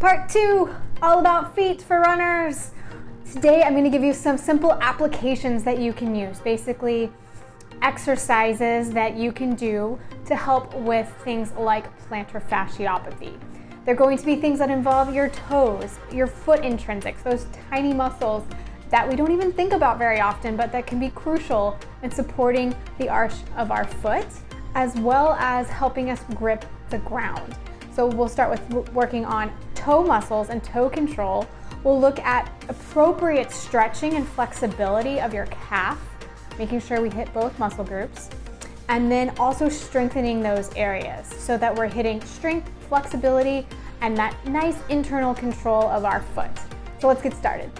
Part 2, all about feet for runners. Today I'm going to give you some simple applications that you can use, basically exercises that you can do to help with things like plantar fasciopathy. They're going to be things that involve your toes, your foot intrinsics, those tiny muscles that we don't even think about very often, but that can be crucial in supporting the arch of our foot, as well as helping us grip the ground. So we'll start with working on toe muscles and toe control. We'll look at appropriate stretching and flexibility of your calf, making sure we hit both muscle groups, and then also strengthening those areas so that we're hitting strength, flexibility, and that nice internal control of our foot. So let's get started.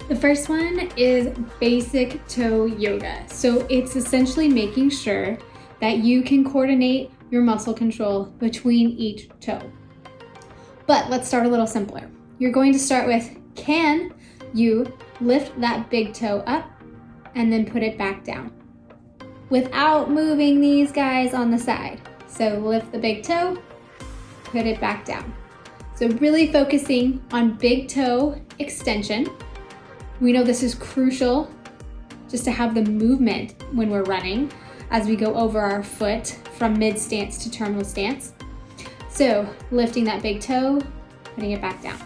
The first one is basic toe yoga. So it's essentially making sure that you can coordinate your muscle control between each toe. But let's start a little simpler. You're going to start with, can you lift that big toe up and then put it back down without moving these guys on the side? So lift the big toe, put it back down. So really focusing on big toe extension. We know this is crucial just to have the movement when we're running as we go over our foot from mid stance to terminal stance. So lifting that big toe, putting it back down.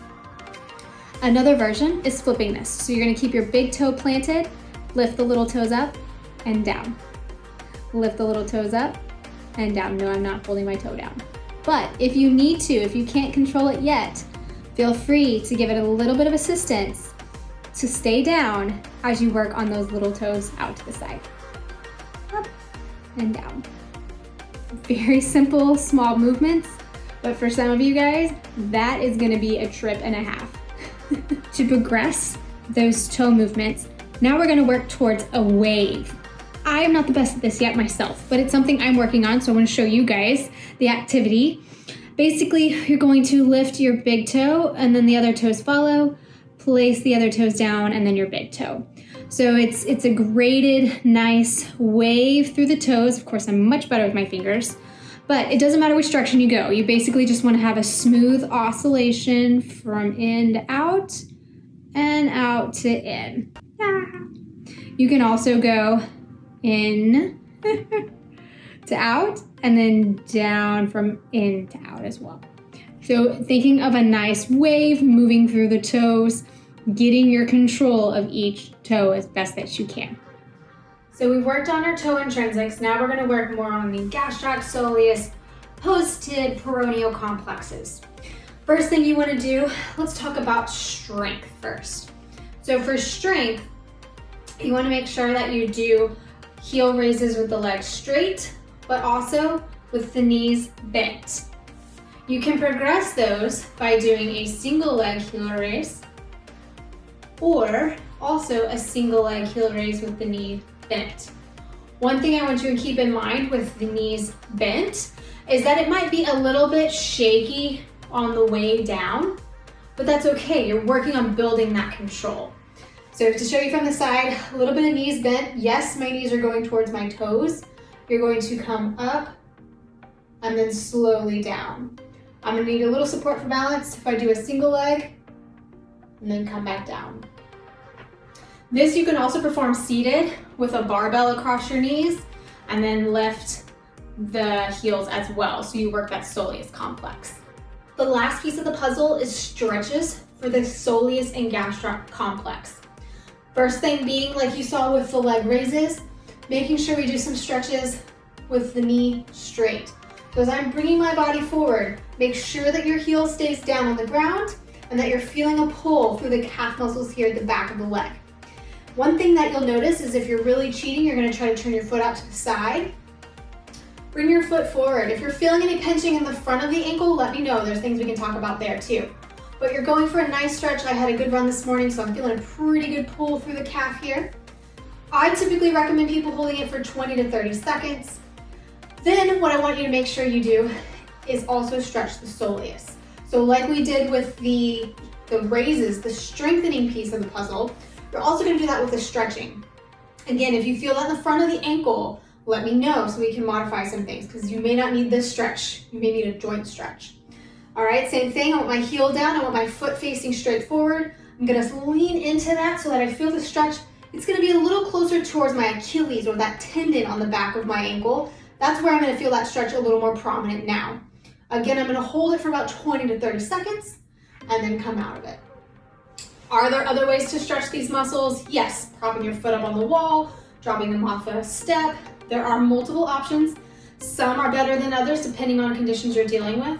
Another version is flipping this. So you're gonna keep your big toe planted, lift the little toes up and down. Lift the little toes up and down. No, I'm not holding my toe down. But if you need to, if you can't control it yet, feel free to give it a little bit of assistance to stay down as you work on those little toes out to the side. Up and down. Very simple, small movements, but for some of you guys, that is gonna be a trip and a half. To progress those toe movements, now we're gonna work towards a wave. I am not the best at this yet myself, but it's something I'm working on, so I wanna show you guys the activity. Basically, you're going to lift your big toe and then the other toes follow, place the other toes down, and then your big toe. So it's a graded, nice wave through the toes. Of course, I'm much better with my fingers, but it doesn't matter which direction you go. You basically just want to have a smooth oscillation from in to out and out to in. You can also go in to out and then down from in to out as well. So thinking of a nice wave moving through the toes, getting your control of each toe as best that you can. So we've worked on our toe intrinsics. Now we're gonna work more on the gastrosoleus, post-tib, peroneal complexes. First thing you wanna do, let's talk about strength first. So for strength, you wanna make sure that you do heel raises with the legs straight, but also with the knees bent. You can progress those by doing a single leg heel raise or also a single leg heel raise with the knee bent. One thing I want you to keep in mind with the knees bent is that it might be a little bit shaky on the way down, but that's okay. You're working on building that control. So to show you from the side, a little bit of knees bent. Yes, my knees are going towards my toes. You're going to come up and then slowly down. I'm gonna need a little support for balance if I do a single leg and then come back down. This you can also perform seated with a barbell across your knees and then lift the heels as well. So you work that soleus complex. The last piece of the puzzle is stretches for the soleus and gastroc complex. First thing being, like you saw with the leg raises, making sure we do some stretches with the knee straight. So as I'm bringing my body forward, make sure that your heel stays down on the ground and that you're feeling a pull through the calf muscles here at the back of the leg. One thing that you'll notice is if you're really cheating, you're gonna try to turn your foot out to the side. Bring your foot forward. If you're feeling any pinching in the front of the ankle, let me know. There's things we can talk about there too. But you're going for a nice stretch. I had a good run this morning, so I'm feeling a pretty good pull through the calf here. I typically recommend people holding it for 20 to 30 seconds. Then what I want you to make sure you do is also stretch the soleus. So like we did with the raises, the strengthening piece of the puzzle, you're also gonna do that with the stretching. Again, if you feel that in the front of the ankle, let me know so we can modify some things because you may not need this stretch. You may need a joint stretch. All right, same thing. I want my heel down. I want my foot facing straight forward. I'm gonna lean into that so that I feel the stretch. It's gonna be a little closer towards my Achilles or that tendon on the back of my ankle. That's where I'm gonna feel that stretch a little more prominent now. Again, I'm gonna hold it for about 20 to 30 seconds and then come out of it. Are there other ways to stretch these muscles? Yes, propping your foot up on the wall, dropping them off a step. There are multiple options. Some are better than others depending on conditions you're dealing with.